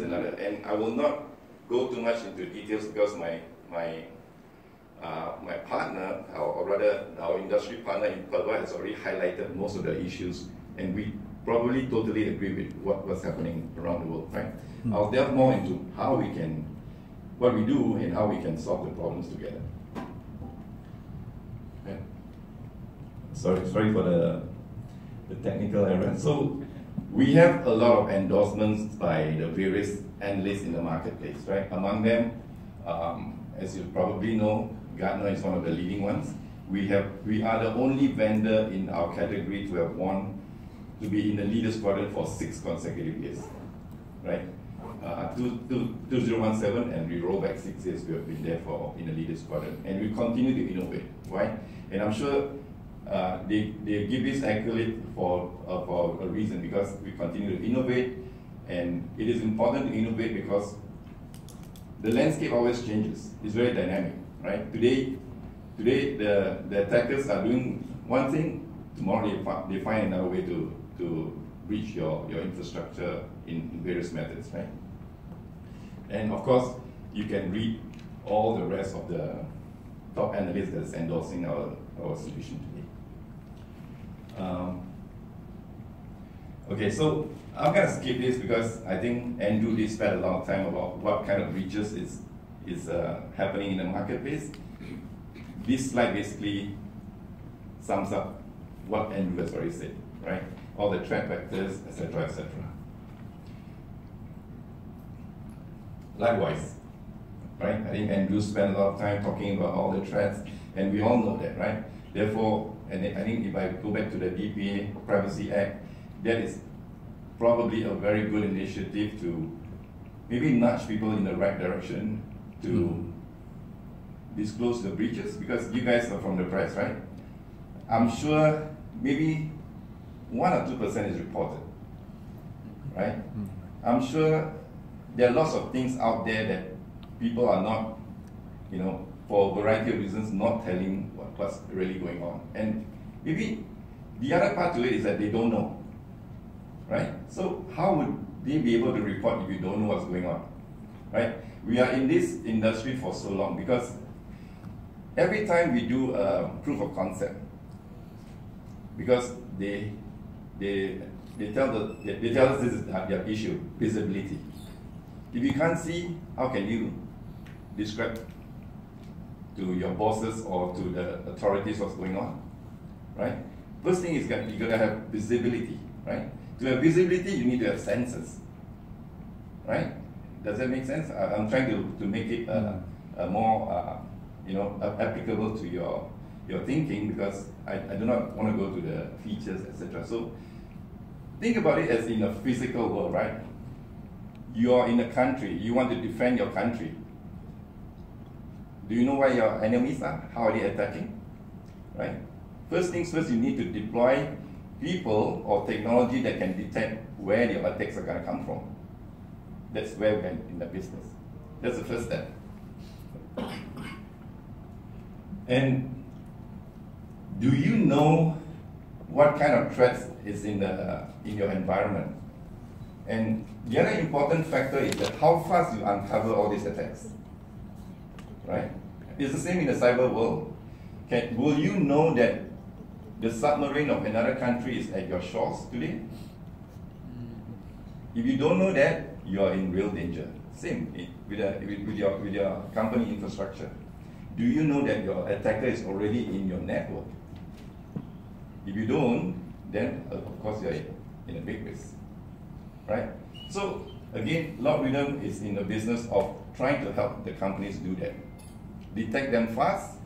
another. And I will not go too much into details because my partner, or rather our industry partner in Perwa, has already highlighted most of the issues, and we probably totally agree with what's happening around the world, right? I'll delve more into how we can, what we do and how we can solve the problems together. Yeah. Sorry for the technical error. So we have a lot of endorsements by the various analysts in the marketplace, right? Among them, as you probably know, Gartner is one of the leading ones. We are the only vendor in our category to have won, to be in the leaders quadrant for 6 consecutive years, right? 2017, and we roll back 6 years, we have been there in the leaders quadrant, and we continue to innovate, right? And I'm sure they give this accolade for a reason, because we continue to innovate, and it is important to innovate because the landscape always changes. It's very dynamic, right? Today the attackers are doing one thing, tomorrow they find another way to breach your infrastructure in various methods, right? And of course, you can read all the rest of the top analysts that's endorsing our solution today. Okay, so I'm going to skip this because I think Andrew did spend a lot of time about what kind of breaches is happening in the marketplace. This slide basically sums up what Andrew has already said, right? All the threat vectors, etc., etc. Likewise, right? I think Andrew spent a lot of time talking about all the threats, and we all know that, right? Therefore, and I think if I go back to the DPA Privacy Act, that is probably a very good initiative to maybe nudge people in the right direction to disclose the breaches, because you guys are from the press, right? I'm sure maybe 1 or 2% is reported, right? I'm sure there are lots of things out there that people are not, for a variety of reasons, not telling what's really going on. And maybe the other part to it is that they don't know, right? So how would they be able to report if you don't know what's going on, right? We are in this industry for so long because every time we do a proof of concept, because they tell us this is their issue, visibility. If you can't see, how can you describe to your bosses or to the authorities what's going on, right? First thing is you gotta have visibility, right? To have visibility, you need to have sensors, right? Does that make sense? I'm trying to make it more, applicable to your thinking, because I do not want to go to the features, etc. So think about it as in a physical world, right? You are in a country, you want to defend your country. Do you know where your enemies are? How are they attacking? Right? First things first, you need to deploy people or technology that can detect where your attacks are going to come from. That's where we're in the business. That's the first step. And do you know what kind of threats is in your environment? And the other important factor is that how fast you uncover all these attacks, right? It's the same in the cyber world. Will you know that the submarine of another country is at your shores today? If you don't know that, you are in real danger. Same with your company infrastructure. Do you know that your attacker is already in your network? If you don't, then of course you're in a big risk, right? So again, Logarithm is in the business of trying to help the companies do that. Detect them fast,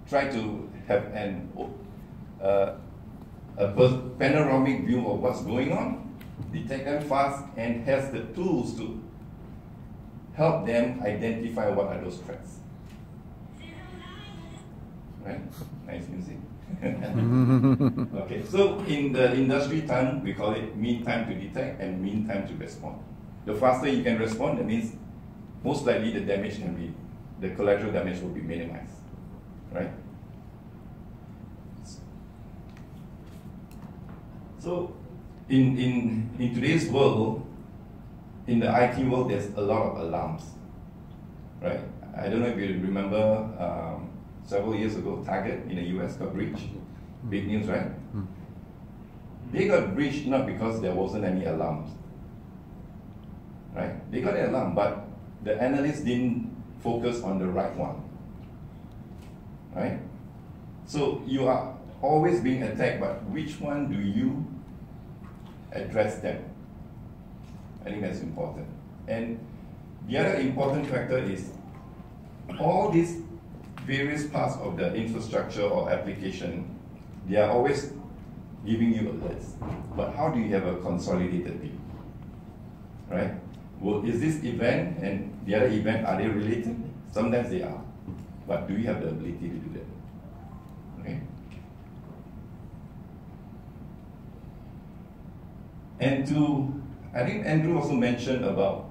try to have a panoramic view of what's going on, detect them fast, and has the tools to help them identify what are those threats. Right? Nice music. Okay, so in the industry term, we call it mean time to detect and mean time to respond. The faster you can respond, that means most likely the collateral damage will be minimized, right? So in today's world, in the IT world, there's a lot of alarms, right? I don't know if you remember several years ago, Target in the US got breached. Big news, right? They got breached not because there wasn't any alarms, right? They got an alarm, but the analysts didn't focus on the right one, right? So you are always being attacked, but which one do you address them? I think that's important. And the other important factor is all these various parts of the infrastructure or application, they are always giving you alerts. But how do you have a consolidated view? Right? Well, is this event and the other event, are they related? Sometimes they are. But do you have the ability to do that? Okay? And I think Andrew also mentioned about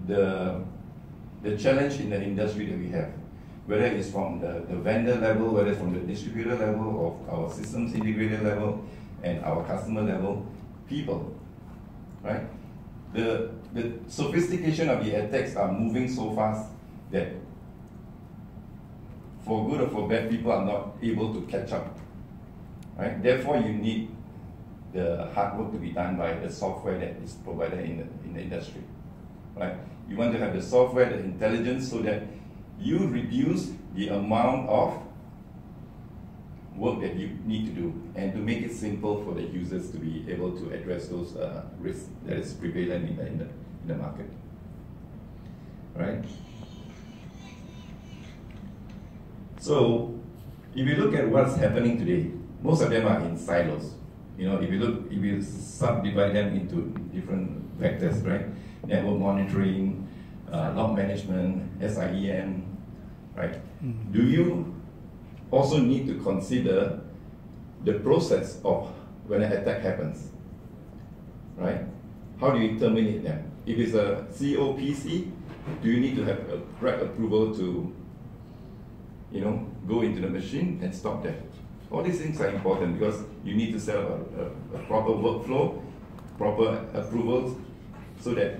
the challenge in the industry that we have, whether it's from the vendor level, whether it's from the distributor level, of our systems integrator level, and our customer level, people, right? The sophistication of the attacks are moving so fast that for good or for bad, people are not able to catch up, right? Therefore, you need the hard work to be done by the software that is provided in the industry, right? You want to have the software, the intelligence, so that you reduce the amount of work that you need to do, and to make it simple for the users to be able to address those risks that is prevalent in the market, right? So, if you look at what's happening today, most of them are in silos. You know, if you subdivide them into different vectors, right? Network monitoring, log management, SIEM, right? Do you also need to consider the process of when an attack happens, right? How do you terminate them? If it's a COPC, do you need to have a correct approval to, go into the machine and stop that? All these things are important because you need to set up a proper workflow, proper approvals, so that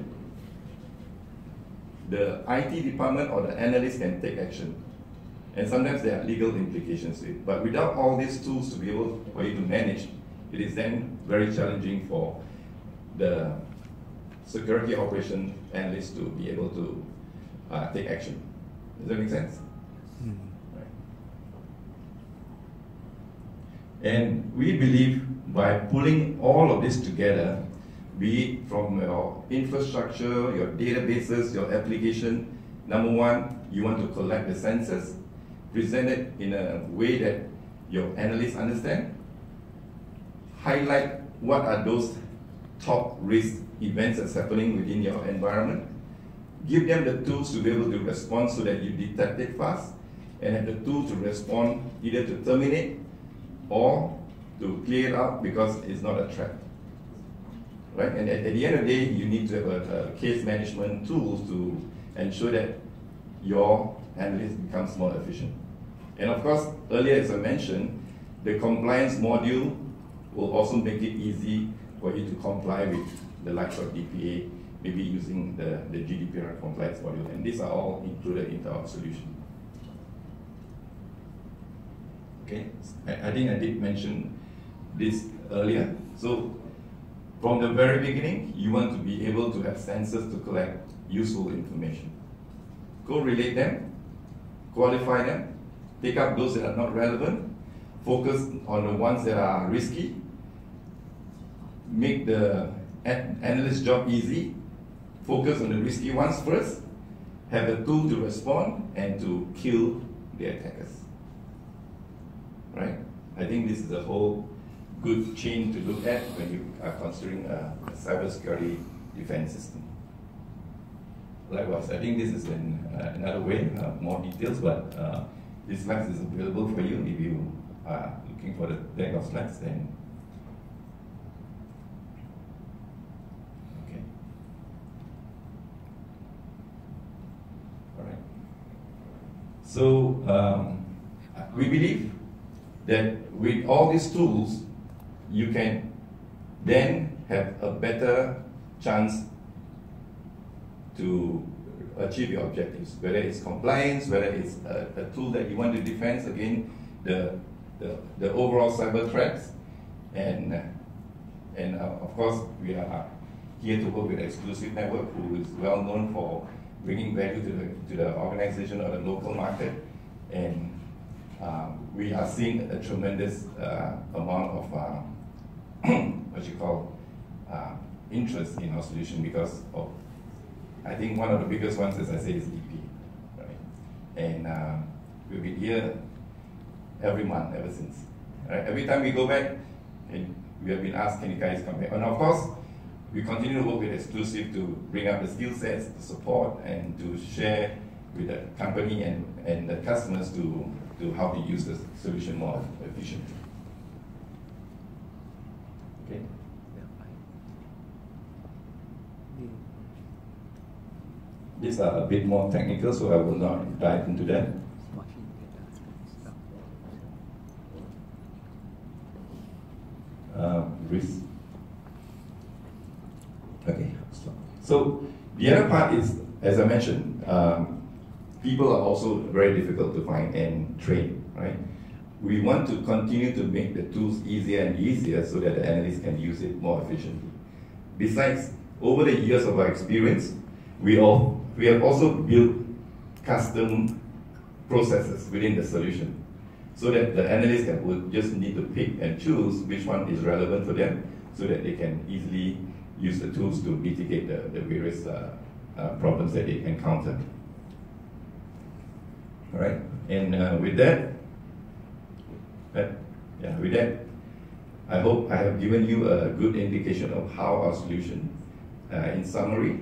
the IT department or the analyst can take action. And sometimes there are legal implications to it. But without all these tools to be able for you to manage, it is then very challenging for the security operation analysts to be able to take action. Does that make sense? Right. And we believe by pulling all of this together, be it from your infrastructure, your databases, your application, number one, you want to collect the sensors, present it in a way that your analysts understand, highlight what are those top risk events that's happening within your environment, give them the tools to be able to respond so that you detect it fast, and have the tool to respond either to terminate or to clear it out because it's not a threat. Right? And at the end of the day, you need to have a case management tools to ensure that your analyst becomes more efficient. And of course, earlier as I mentioned, the compliance module will also make it easy for you to comply with the likes of DPA, maybe using the GDPR compliance module. And these are all included into our solution. Okay, I think I did mention this earlier. So from the very beginning, you want to be able to have sensors to collect useful information. Correlate them, qualify them, take up those that are not relevant, focus on the ones that are risky, make the analyst's job easy, focus on the risky ones first, have a tool to respond and to kill the attackers. Right? I think this is a whole good chain to look at when you are considering a cybersecurity defense system. Likewise, I think this is another way, more details, but this slide is available for you if you are looking for the deck of slides. Then, okay. All right. So we believe that with all these tools, you can then have a better chance to achieve your objectives, whether it's compliance, whether it's a tool that you want to defend against the overall cyber threats, and of course we are here to work with Exclusive Network, who is well known for bringing value to the organization or the local market, and we are seeing a tremendous amount of what you call interest in our solution because of, I think one of the biggest ones, as I say, is EP, right? And we've been here every month ever since. Right? Every time we go back, and we have been asked, can you guys come back? And of course, we continue to work with Exclusive to bring up the skill sets, to support, and to share with the company and the customers to how to use the solution more efficiently. Okay. These are a bit more technical, so I will not dive into that. Risk. Okay. So the other part is, as I mentioned, people are also very difficult to find and train, right? We want to continue to make the tools easier and easier so that the analysts can use it more efficiently. Besides, over the years of our experience, we have also built custom processes within the solution so that the analysts would just need to pick and choose which one is relevant for them so that they can easily use the tools to mitigate the various problems that they encounter. All right, and with that, I hope I have given you a good indication of how our solution, in summary,